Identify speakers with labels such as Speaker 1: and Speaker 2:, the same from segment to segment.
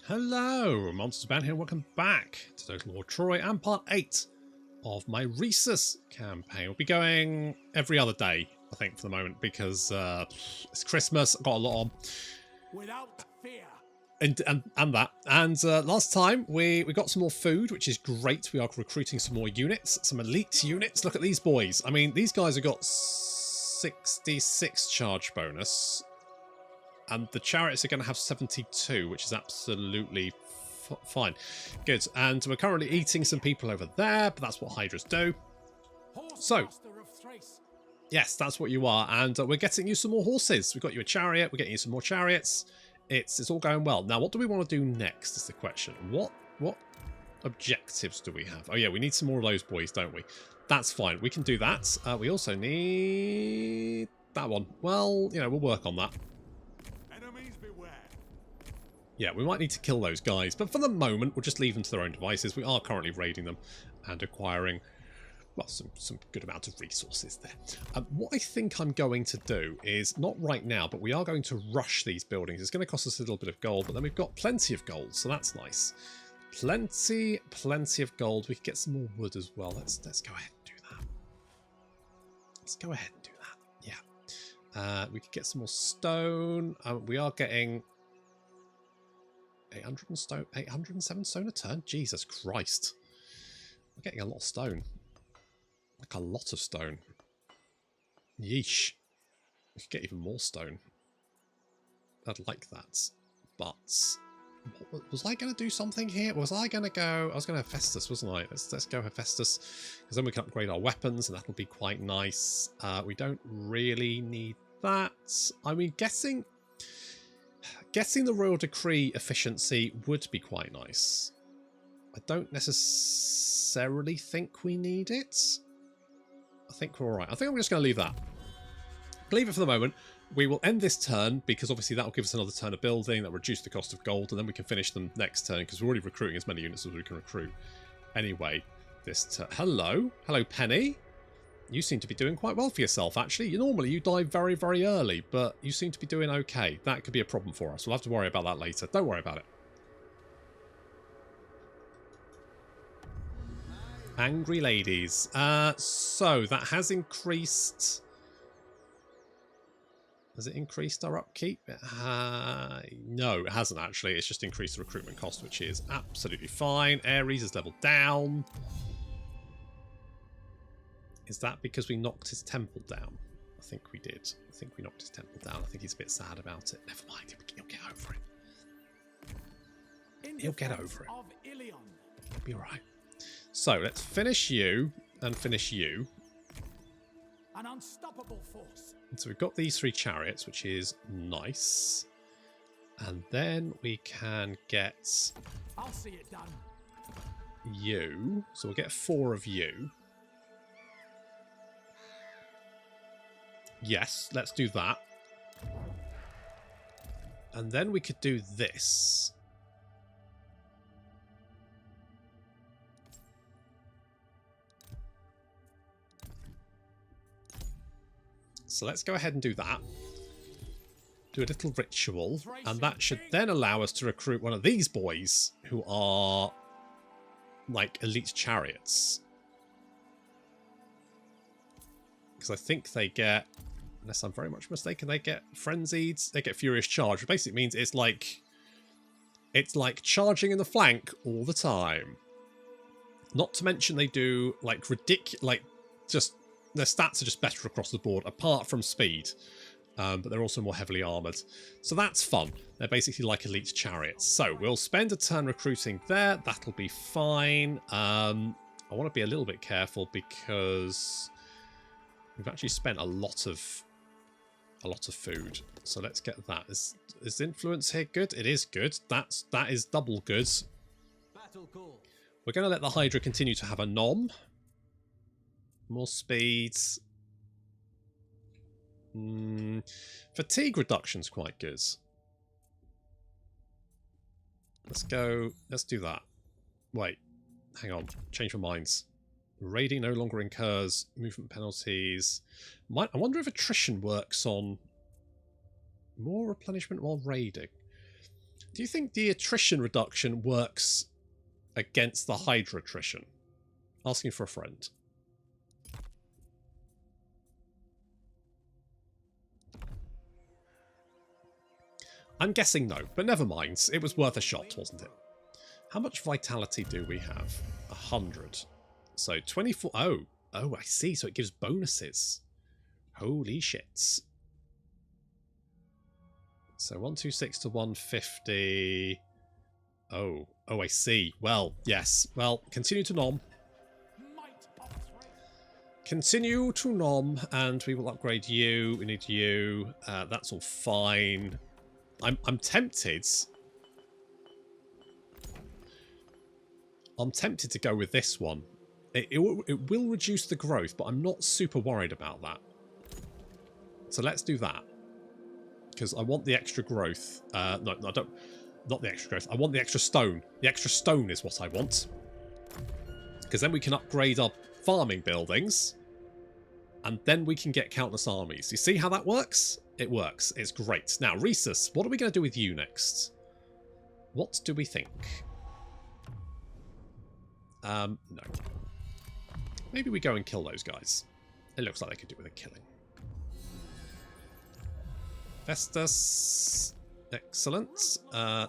Speaker 1: Hello, Monsters Band here, welcome back to Total War Troy and part 8 of my Rhesus campaign. We'll be going every other day, I think, for the moment, because it's Christmas, I've got a lot on.
Speaker 2: Without fear.
Speaker 1: And that. And last time we got some more food, which is great. We are recruiting some more units, some elite units. Look at these boys. I mean, these guys have got 66 charge bonus. And the chariots are going to have 72, which is absolutely fine. Good. And we're currently eating some people over there, but that's what Hydras do. So, yes, that's what you are. And we're getting you some more horses. We've got you a chariot. We're getting you some more chariots. It's all going well. Now, what do we want to do next is the question. What objectives do we have? Oh, yeah, we need some more of those boys, don't we? That's fine. We can do that. We also need that one. Well, you know, we'll work on that. Yeah, we might need to kill those guys, but for the moment, we'll just leave them to their own devices. We are currently raiding them and acquiring, well, some good amount of resources there. What I think I'm going to do is, not right now, but we are going to rush these buildings. It's going to cost us a little bit of gold, but then we've got plenty of gold, so that's nice. Plenty of gold. We could get some more wood as well. Let's go ahead and do that. Let's go ahead and do that. Yeah. We could get some more stone. We are getting 807 stone a turn? Jesus Christ. We're getting a lot of stone. Like a lot of stone. Yeesh. We could get even more stone. I'd like that. But was I going to do something here? Was I going to go... I was going to Hephaestus, wasn't I? Let's go Hephaestus. Because then we can upgrade our weapons and that'll be quite nice. We don't really need that. I mean, getting the Royal Decree efficiency would be quite nice. I don't necessarily think we need it. I think we're alright. I think I'm just going to leave that. Leave it for the moment. We will end this turn because obviously that will give us another turn of building. That will reduce the cost of gold and then we can finish them next turn because we're already recruiting as many units as we can recruit. Anyway, this turn. Hello. Hello, Penny. You seem to be doing quite well for yourself, actually. Normally, you die very, very early, but you seem to be doing okay. That could be a problem for us. We'll have to worry about that later. Don't worry about it. Angry ladies. So, that has increased... Has it increased our upkeep? No, it hasn't, actually. It's just increased the recruitment cost, which is absolutely fine. Ares is leveled down. Is that because we knocked his temple down? I think we did. I think we knocked his temple down. I think he's a bit sad about it. Never mind. He'll get over it. He'll get over it. He'll be alright. So, let's finish you and finish you.
Speaker 2: An unstoppable force.
Speaker 1: And so we've got these 3 chariots, which is nice. And then we can get...
Speaker 2: I'll see it done.
Speaker 1: You. So we'll get 4 of you. Yes, let's do that. And then we could do this. So let's go ahead and do that. Do a little ritual. And that should then allow us to recruit one of these boys who are like elite chariots. Because I think they get, unless I'm very much mistaken, they get frenzied, they get furious charge, which basically means it's like charging in the flank all the time. Not to mention they do like ridiculous, like just their stats are just better across the board, apart from speed. But they're also more heavily armoured. So that's fun. They're basically like elite chariots. So we'll spend a turn recruiting there. That'll be fine. I want to be a little bit careful because we've actually spent a lot of food. So let's get that. Is influence here good? It is good. That is double good.
Speaker 2: Battle call.
Speaker 1: We're going to let the Hydra continue to have a nom. More speeds. Fatigue reduction's quite good. Let's go. Let's do that. Wait. Hang on. Change my minds. Raiding no longer incurs movement penalties. I wonder if attrition works on more replenishment while raiding. Do you think the attrition reduction works against the Hydra attrition? Asking for a friend. I'm guessing no, but never mind. It was worth a shot, wasn't it? How much vitality do we have? 100. So 24. Oh, I see. So it gives bonuses. Holy shit. So 126 to 150. Oh, I see. Well, yes. Well, continue to nom. Continue to nom, and we will upgrade you. We need you. That's all fine. I'm tempted. I'm tempted to go with this one. It will reduce the growth, but I'm not super worried about that. So let's do that. Because I want the extra growth. No, I don't. Not the extra growth. I want the extra stone. The extra stone is what I want. Because then we can upgrade our farming buildings. And then we can get countless armies. You see how that works? It works. It's great. Now, Rhesus, what are we going to do with you next? What do we think? No. Maybe we go and kill those guys. It looks like they could do with a killing. Festus. Excellent.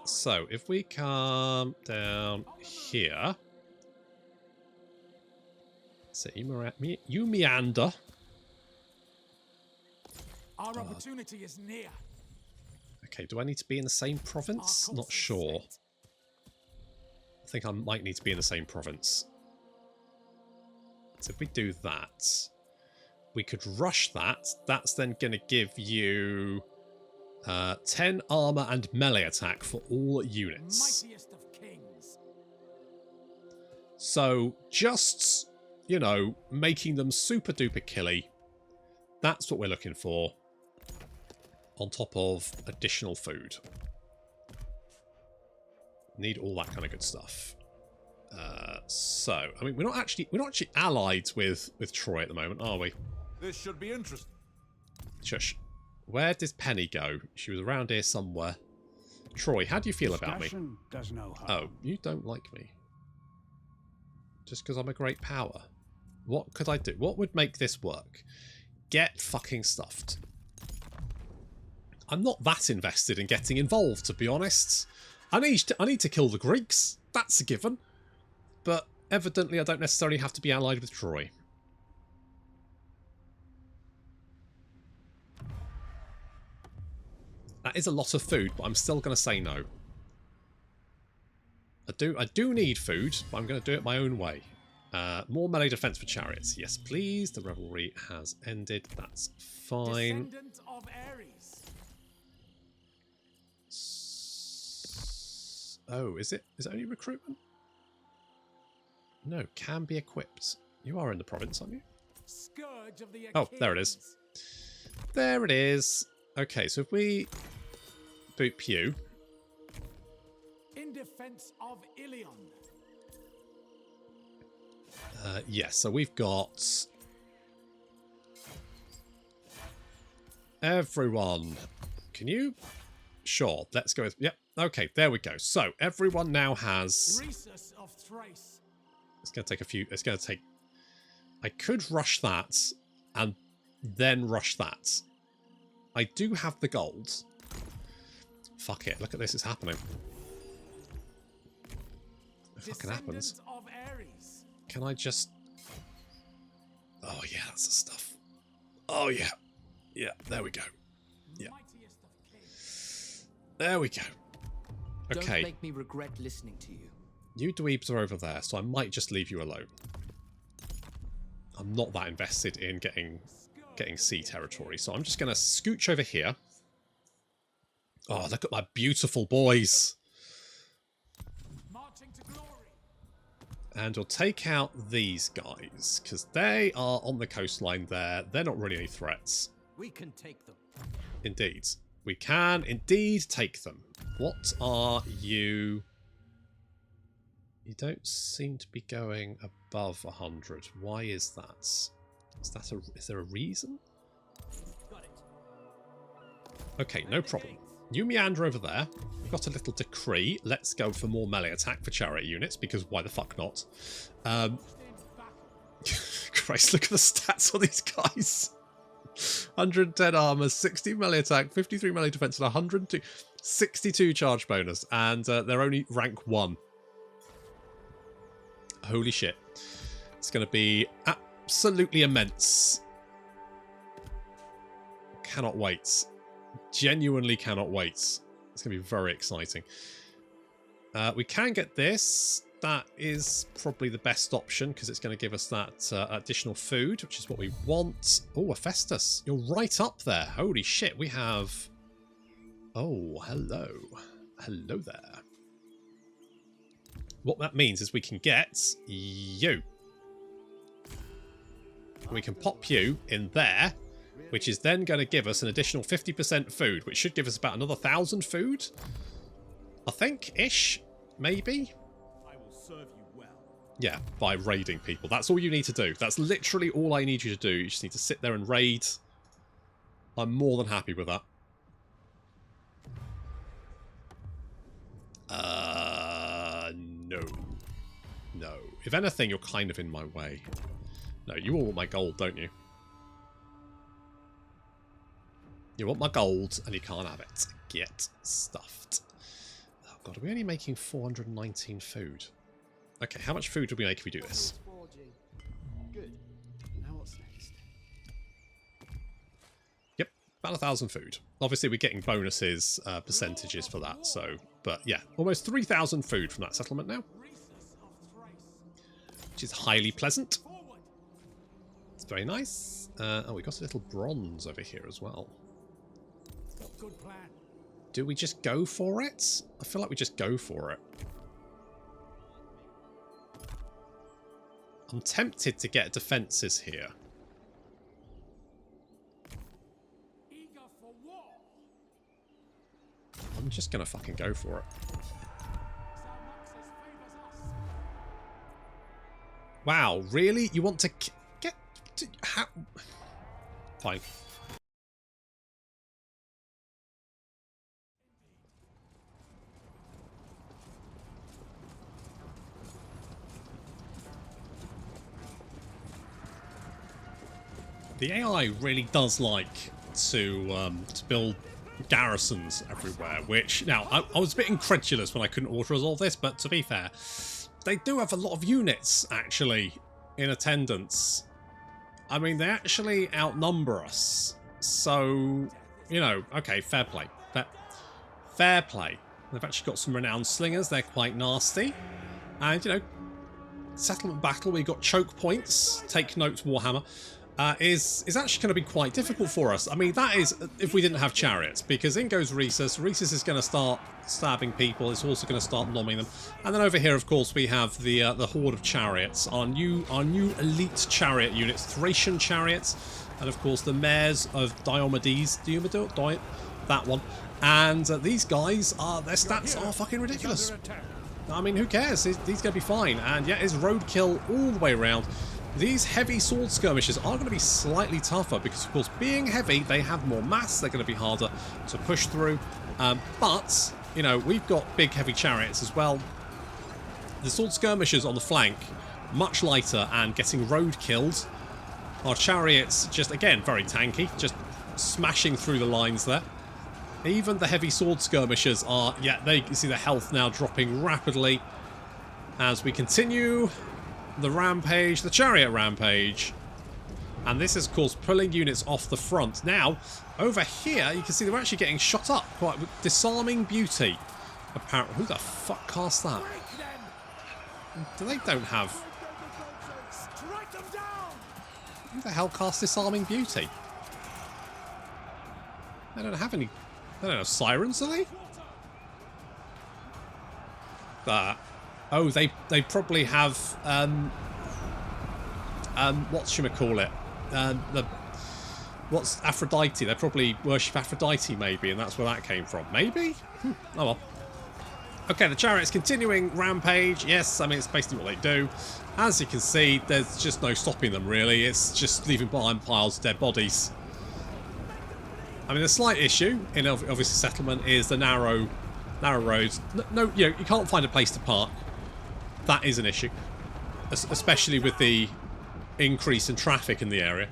Speaker 1: So, if we come down here. So, you meander.
Speaker 2: Our opportunity is near.
Speaker 1: Okay, do I need to be in the same province? Not sure. I think I might need to be in the same province. So if we do that, we could rush that. That's then going to give you 10 armor and melee attack for all units.
Speaker 2: Mightiest of kings.
Speaker 1: So just, you know, making them super duper killy. That's what we're looking for. On top of additional food. Need all that kind of good stuff. So, I mean, we're not actually allied with Troy at the moment, are we?
Speaker 3: This should be interesting.
Speaker 1: Shush. Where did Penny go? She was around here somewhere. Troy, how do you feel about me?
Speaker 4: Does no harm.
Speaker 1: Oh, you don't like me. Just because I'm a great power. What could I do? What would make this work? Get fucking stuffed. I'm not that invested in getting involved, to be honest. I need to kill the Greeks. That's a given. But evidently I don't necessarily have to be allied with Troy. That is a lot of food, but I'm still going to say no. I do need food, but I'm going to do it my own way. More melee defense for chariots. Yes, please. The revelry has ended. That's fine.
Speaker 2: Descendant of Ares.
Speaker 1: Oh, is it only recruitment? No, can be equipped. You are in the province, aren't you?
Speaker 2: Scourge of the
Speaker 1: Oh, there it is. There it is. Okay, so if we boop you.
Speaker 2: In defense of Ilion.
Speaker 1: Yes, so we've got everyone. Can you? Sure, let's go with, yep. Okay, there we go. So everyone now has.
Speaker 2: Rhesus of Thrace.
Speaker 1: It's going to take a few. It's going to take. I could rush that and then rush that. I do have the gold. Fuck it. Look at this. It's happening. It fucking happens.
Speaker 2: Of Ares.
Speaker 1: Can I just... Oh, yeah, that's the stuff. Oh, yeah. Yeah, there we go. Yeah.
Speaker 2: Mightiest of kings.
Speaker 1: There we go. Okay.
Speaker 5: Don't make me regret listening to you.
Speaker 1: You dweebs are over there, so I might just leave you alone. I'm not that invested in getting sea territory, so I'm just going to scooch over here. Oh, look at my beautiful boys.
Speaker 2: Marching to glory.
Speaker 1: And we'll take out these guys, because they are on the coastline there. They're not really any threats.
Speaker 5: We can take them.
Speaker 1: Indeed. We can indeed take them. What are you? You don't seem to be going above 100. Why is that? Is there a reason?
Speaker 2: Got it.
Speaker 1: Okay, no problem. You meander over there. We've got a little decree. Let's go for more melee attack for chariot units, because why the fuck not? Christ, look at the stats on these guys. 110 armor, 60 melee attack, 53 melee defense, and 102, 62 charge bonus, and they're only rank 1. Holy shit. It's going to be absolutely immense. Cannot wait. Genuinely cannot wait. It's going to be very exciting. We can get this. That is probably the best option because it's going to give us that additional food, which is what we want. Oh, Hephaestus. You're right up there. Holy shit. We have... Oh, hello. Hello there. What that means is we can get you. We can pop you in there, which is then going to give us an additional 50% food, which should give us about another 1,000 food. I think, ish, maybe.
Speaker 2: Serve you well.
Speaker 1: Yeah, by raiding people. That's all you need to do. That's literally all I need you to do. You just need to sit there and raid. I'm more than happy with that. No. No. If anything, you're kind of in my way. No, you all want my gold, don't you? You want my gold, and you can't have it. Get stuffed. Oh god, are we only making 419 food? Okay, how much food do we make if we do this?
Speaker 5: Good. Now what's next?
Speaker 1: Yep, about 1,000 food. Obviously, we're getting bonuses, percentages for that, so... But yeah, almost 3,000 food from that settlement now. Which is highly pleasant. It's very nice. Oh, we got a little bronze over here as well.
Speaker 2: Good plan.
Speaker 1: Do we just go for it? I feel like we just go for it. I'm tempted to get defences here.
Speaker 2: Eager for war.
Speaker 1: I'm just going to fucking go for it. Wow, really? You want to get... How? Fine. The AI really does like to build garrisons everywhere, which... Now, I was a bit incredulous when I couldn't auto-resolve this, but to be fair, they do have a lot of units, actually, in attendance. I mean, they actually outnumber us. So, you know, okay, fair play. Fair play. They've actually got some renowned slingers. They're quite nasty. And, you know, settlement battle, we got choke points. Take note, Warhammer. Is actually going to be quite difficult for us. I mean, that is if we didn't have chariots, because in goes Rhesus. Rhesus is going to start stabbing people. It's also going to start nomming them. And then over here, of course, we have the horde of chariots, our new elite chariot units, Thracian chariots, and of course the mares of Diomedes. That one. And these guys are their stats are fucking ridiculous. I mean, who cares? These going to be fine. And yeah, it's roadkill all the way around. These heavy sword skirmishes are going to be slightly tougher because, of course, being heavy, they have more mass. They're going to be harder to push through. But, you know, we've got big, heavy chariots as well. The sword skirmishers on the flank, much lighter and getting road killed. Our chariots, just, again, very tanky, just smashing through the lines there. Even the heavy sword skirmishers are, yeah, you can see the health now dropping rapidly as we continue the rampage, the chariot rampage. And this is, of course, pulling units off the front. Now, over here, you can see they're actually getting shot up quite with disarming beauty. Apparently, who the fuck cast that? They don't have... Who the hell cast disarming beauty? They don't have any... They don't have sirens, do they? Oh, they probably have whatchamacallit? What's Aphrodite? They probably worship Aphrodite, maybe, and that's where that came from. Maybe? Oh well. Okay, the chariot's continuing rampage. Yes, I mean, it's basically what they do. As you can see, there's just no stopping them, really. It's just leaving behind piles of dead bodies. I mean, the slight issue in obviously settlement is the narrow roads. No, you know, you can't find a place to park. That is an issue, especially with the increase in traffic in the area.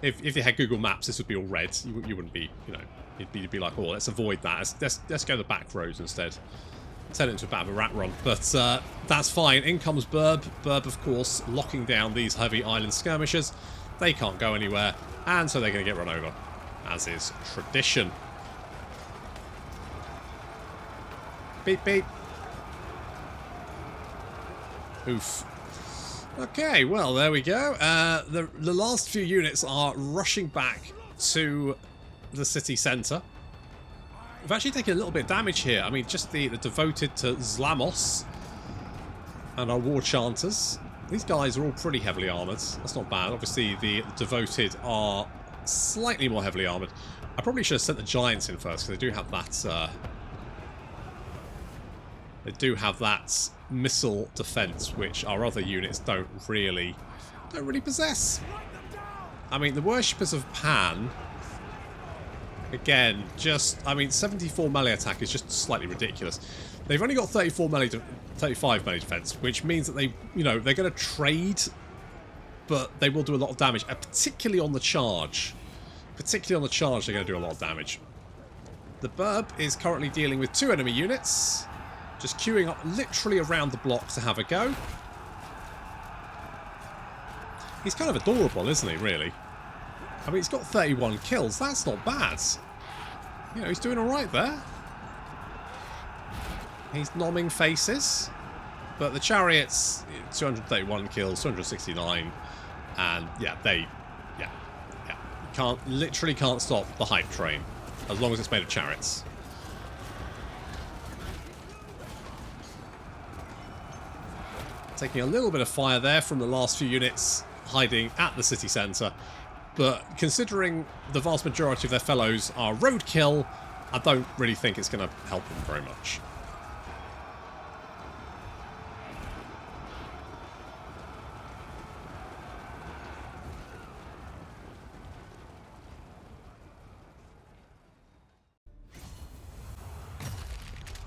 Speaker 1: If you had Google Maps, this would be all red. You wouldn't be, you know, you'd be like, oh, let's avoid that. Let's go the back roads instead. Turn it into a bit of a rat run, but that's fine. In comes Burb. Burb, of course, locking down these heavy island skirmishers. They can't go anywhere, and so they're going to get run over, as is tradition. Beep, beep. Oof. Okay, well, there we go. The last few units are rushing back to the city centre. We've actually taken a little bit of damage here. I mean, just the devoted to Zlamos and our war chanters. These guys are all pretty heavily armoured. That's not bad. Obviously, the devoted are slightly more heavily armoured. I probably should have sent the giants in first, because they do have that. They do have that missile defense, which our other units don't really possess. I mean, the worshippers of Pan. Again, I mean, 74 melee attack is just slightly ridiculous. They've only got 35 melee defense, which means that they, you know, they're going to trade, but they will do a lot of damage, particularly on the charge. Particularly on the charge, they're going to do a lot of damage. The Burb is currently dealing with 2 enemy units, just queuing up literally around the block to have a go. He's kind of adorable, isn't he, really? I mean, he's got 31 kills. That's not bad. You know, he's doing alright there. He's nomming faces. But the chariots, 231 kills, 269. And, yeah, literally can't stop the hype train. As long as it's made of chariots. Taking a little bit of fire there from the last few units hiding at the city centre. But considering the vast majority of their fellows are roadkill, I don't really think it's going to help them very much.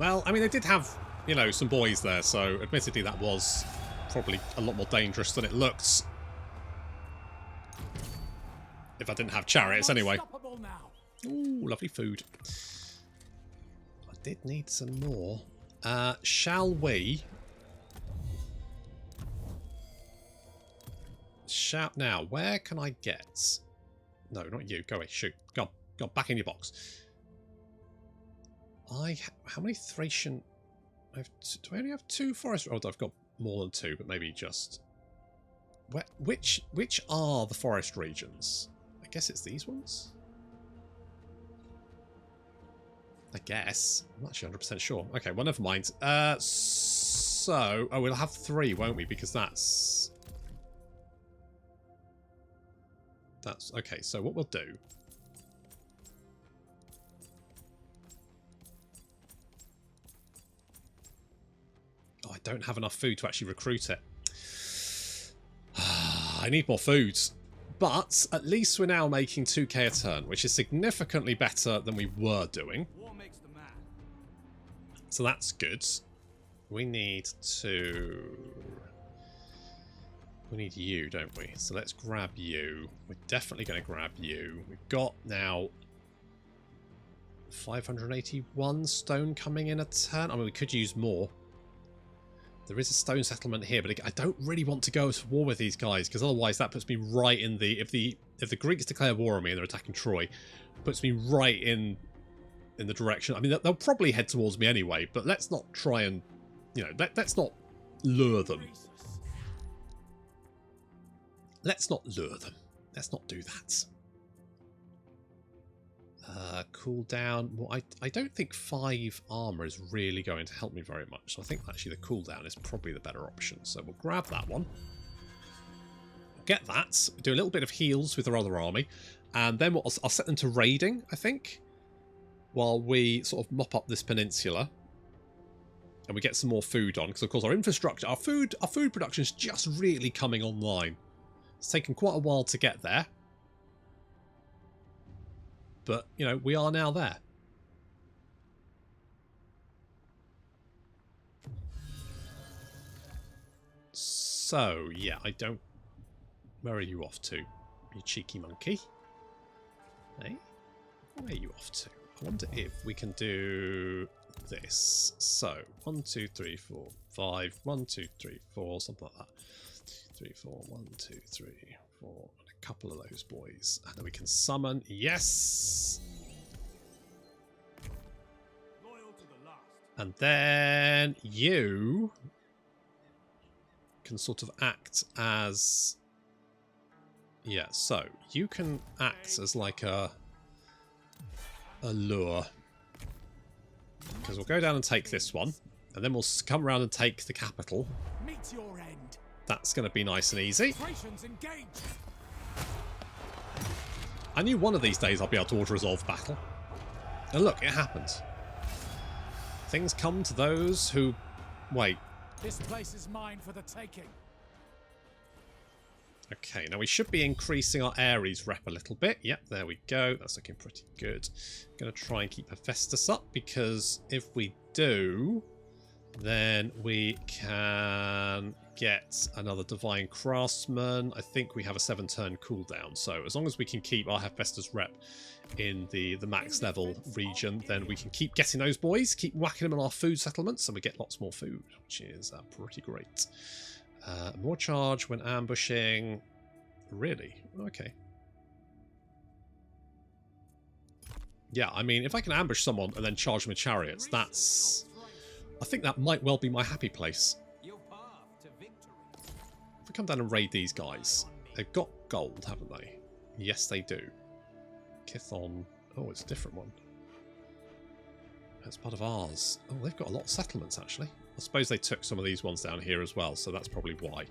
Speaker 1: Well, I mean, they did have, you know, some boys there, so admittedly that was probably a lot more dangerous than it looked. If I didn't have chariots, anyway. Ooh, lovely food. I did need some more. Shall we? Shout now. Where can I get? No, not you. Go away. Shoot. Go on. Back in your box. How many Thracian? Do I only have 2 forest? Oh, I've got more than 2, but maybe just. Which are the forest regions? I guess it's these ones? I guess. I'm not actually 100% sure. Okay, well, never mind. So... Oh, we'll have 3, won't we? Because that's... Okay, so what we'll do... Oh, I don't have enough food to actually recruit it. I need more food. But at least we're now making 2k a turn, which is significantly better than we were doing.
Speaker 2: War makes the man.
Speaker 1: So that's good. We need you, don't we? So let's grab you. We're definitely going to grab you. We've got now 581 stone coming in a turn. I mean, we could use more. There is a stone settlement here, but I don't really want to go to war with these guys, because otherwise that puts me right in the... If the Greeks declare war on me and they're attacking Troy, puts me right in the direction... I mean, they'll probably head towards me anyway, but let's not try and... You know, let's not lure them. Let's not lure them. Let's not do that. Cooldown. Well, I don't think 5 armor is really going to help me very much. So I think actually the cooldown is probably the better option. So we'll grab that one. Get that. Do a little bit of heals with our other army. And then I'll set them to raiding, I think. While we sort of mop up this peninsula. And we get some more food on. Because of course our infrastructure, our food production is just really coming online. It's taken quite a while to get there. but, you know, we are now there. So, yeah, I don't... Where are you off to, you cheeky monkey? Hey? Where are you off to? I wonder if we can do this. So, 1, 2, 3, 4, 5. 1, 2, 3, 4, something like that. 3, 4, 1, 2, 3, 4. And a couple of those boys. And then we can summon. Yes!
Speaker 2: Loyal to the last.
Speaker 1: And then you can sort of act as... Yeah, so you can act as like a lure. Because we'll go down and take this one. And then we'll come around and take the capital.
Speaker 2: Meet your end.
Speaker 1: That's going to be nice and easy.
Speaker 2: Thracians engaged.
Speaker 1: I knew one of these days I'll be able to auto-resolve battle. And look, it happened. Things come to those who... Wait.
Speaker 2: This place is mine for the taking.
Speaker 1: Okay, now we should be increasing our Ares rep a little bit. Yep, there we go. That's looking pretty good. I'm going to try and keep Hephaestus up, because if we do, then we can get another Divine Craftsman. I think we have a 7-turn cooldown, so as long as we can keep our Hephaestus rep in the max level region, then we can keep getting those boys, keep whacking them in our food settlements, and we get lots more food, which is pretty great. More charge when ambushing. Really? Okay. Yeah, I mean, if I can ambush someone and then charge them with chariots, that's... I think that might well be my happy place. If we come down and raid these guys, they've got gold, haven't they? Yes, they do. Kithon... Oh, it's a different one. That's part of ours. Oh, they've got a lot of settlements, actually. I suppose they took some of these ones down here as well, so that's probably why.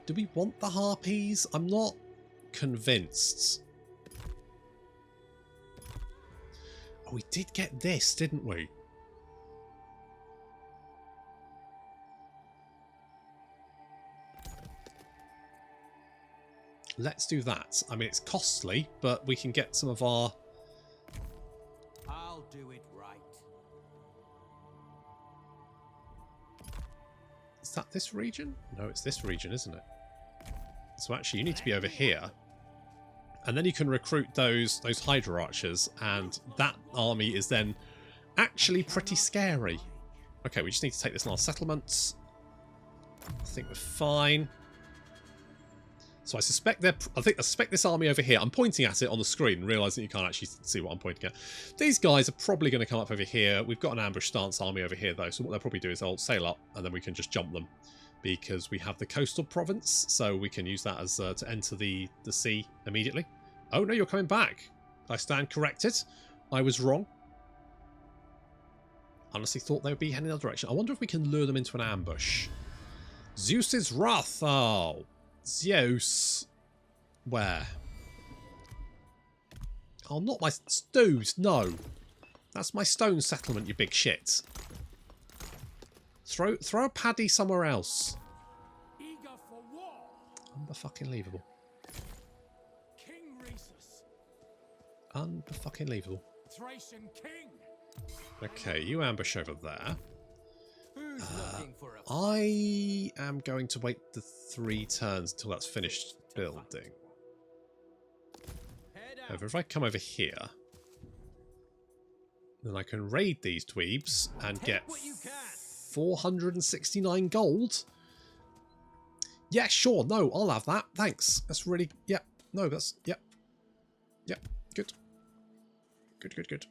Speaker 1: Do we want the harpies? I'm not convinced. Oh, we did get this, didn't we? Let's do that. I mean, it's costly, but we can get some of our...
Speaker 5: I'll do it right.
Speaker 1: Is that this region? No, it's this region, isn't it? So actually, you need to be over here. And then you can recruit those Hydra Archers, and that army is then actually pretty scary. Okay, we just need to take this last settlement. I think we're fine. So I suspect this army over here. I'm pointing at it on the screen, realising you can't actually see what I'm pointing at. These guys are probably going to come up over here. We've got an ambush stance army over here, though. So what they'll probably do is they'll sail up, and then we can just jump them, because we have the coastal province, so we can use that as to enter the sea immediately. Oh no, you're coming back. I stand corrected. I was wrong. Honestly thought they would be heading in the other direction. I wonder if we can lure them into an ambush. Zeus's wrath. Oh. Zeus. Where? Oh, not my stews. No. That's my stone settlement, you big shit. Throw a paddy somewhere else.
Speaker 2: Eager for war.
Speaker 1: Unfucking-leavable.
Speaker 2: King Rhesus.
Speaker 1: Unfucking-leavable.
Speaker 2: Thracian king.
Speaker 1: Okay, you ambush over there.
Speaker 5: Who's looking for a
Speaker 1: I am going to wait the 3 turns until that's finished building.
Speaker 5: head out?
Speaker 1: However, if I come over here, then I can raid these dweebs and
Speaker 5: Take
Speaker 1: get
Speaker 5: what you can.
Speaker 1: 469 gold. Yeah, sure. No, I'll have that. Thanks. That's really... Yep. No, that's... Yep. Yep. Good. Good.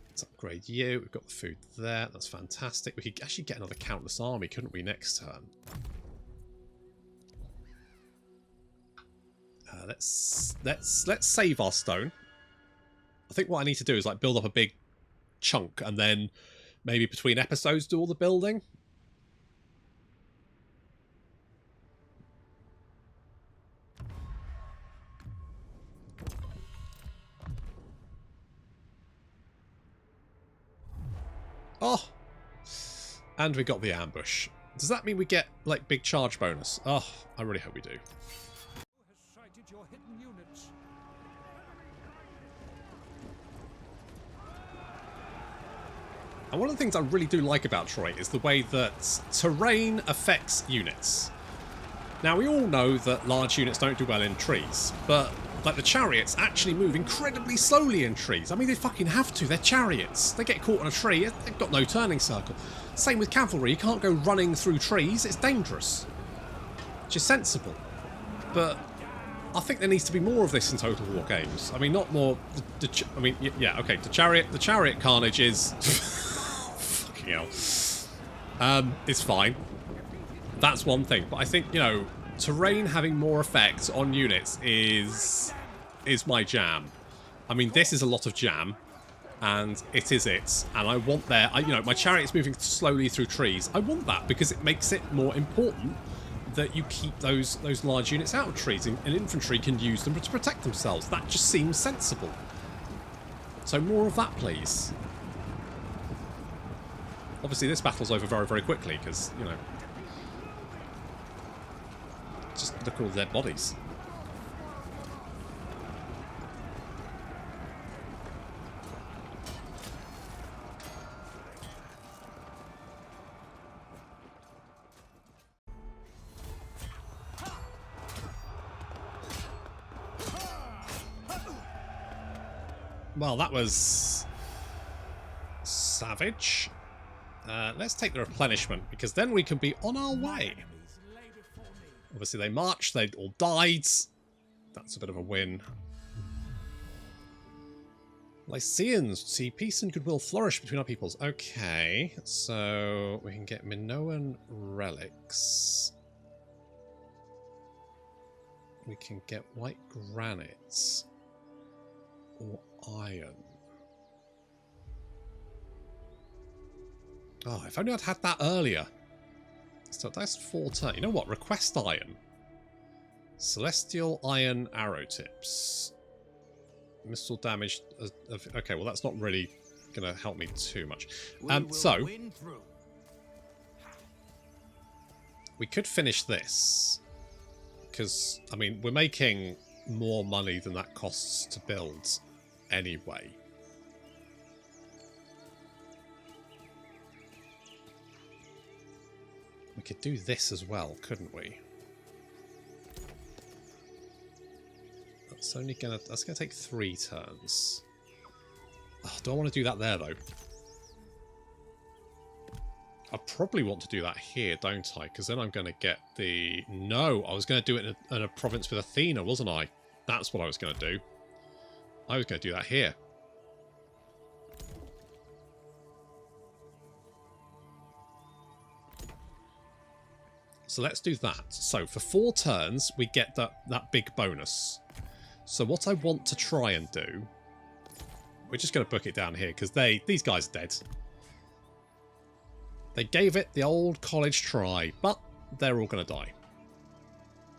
Speaker 1: Let's upgrade you. We've got the food there. That's fantastic. We could actually get another countless army, couldn't we, next turn? Let's save our stone. I think what I need to do is like build up a big chunk, and then maybe between episodes do all the building. Oh, and we got the ambush. Does that mean we get like big charge bonus? Oh, I really hope we do.
Speaker 2: Has sighted your hidden units.
Speaker 1: And one of the things I really do like about Troy is the way that terrain affects units. Now, we all know that large units don't do well in trees, but like the chariots actually move incredibly slowly in trees. I mean, they fucking have to. They're chariots. They get caught on a tree. They've got no turning circle. Same with cavalry. You can't go running through trees. It's dangerous. Which is sensible. But I think there needs to be more of this in Total War games. I mean, not more. I mean, yeah, okay. The chariot carnage is fucking hell. It's fine. That's one thing. But I think, you know, terrain having more effect on units is my jam. I mean, this is a lot of jam, and it is it. And I want you know, my chariot's moving slowly through trees. I want that because it makes it more important that you keep those large units out of trees, and infantry can use them to protect themselves. That just seems sensible. So more of that, please. Obviously, this battle's over very, very quickly because, you know, just look at all the dead bodies. Well, that was savage. Let's take the replenishment, because then we can be on our way. Obviously, they marched, they all died. That's a bit of a win. Lycians, see peace and goodwill flourish between our peoples. Okay, so we can get Minoan relics. We can get white granite or iron. Oh, if only I'd had that earlier. So that's 4 turns. You know what? Request iron. Celestial iron arrow tips. Missile damage. Okay, well that's not really going to help me too much. So we could finish this. Because, I mean, we're making more money than that costs to build anyway. We could do this as well, couldn't we? That's gonna take 3 turns. Oh, do I want to do that there though? I probably want to do that here, don't I? Because then I'm going to get the... No, I was going to do it in a province with Athena, wasn't I? That's what I was going to do. I was going to do that here. So let's do that. So for 4 turns, we get that big bonus. So what I want to try and do... We're just going to book it down here, because these guys are dead. They gave it the old college try, but they're all going to die.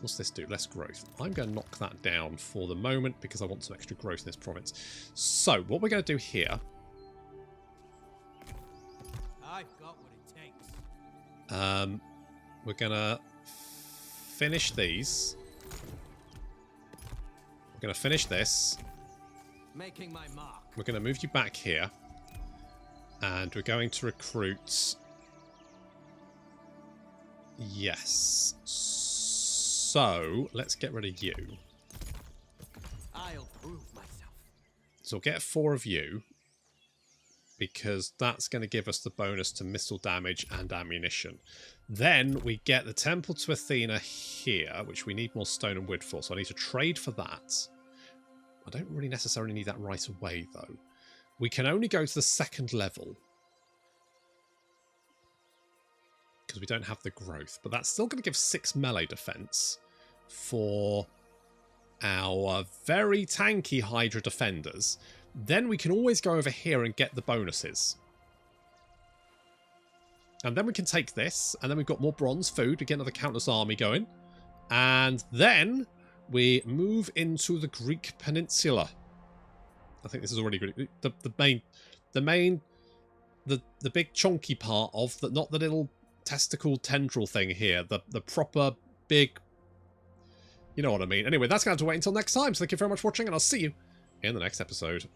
Speaker 1: What's this do? Less growth. I'm going to knock that down for the moment, because I want some extra growth in this province. So what we're going to do here...
Speaker 5: I've got what it takes.
Speaker 1: We're going to finish these. We're going to finish this.
Speaker 5: Making my mark.
Speaker 1: We're going to move you back here. And we're going to recruit... Yes. So, let's get rid of you.
Speaker 5: I'll prove myself.
Speaker 1: So we'll get 4 of you. Because that's going to give us the bonus to missile damage and ammunition. Then we get the Temple to Athena here, which we need more stone and wood for. So I need to trade for that. I don't really necessarily need that right away, though. We can only go to the 2nd level. Because we don't have the growth. But that's still going to give 6 melee defense for our very tanky Hydra defenders. Then we can always go over here and get the bonuses. And then we can take this, and then we've got more bronze food. We get another countless army going. And then we move into the Greek peninsula. I think this is already Greek. The big chunky part of the, not the little testicle tendril thing here. The proper big You know what I mean. Anyway, that's going to have to wait until next time. So thank you very much for watching, and I'll see you in the next episode.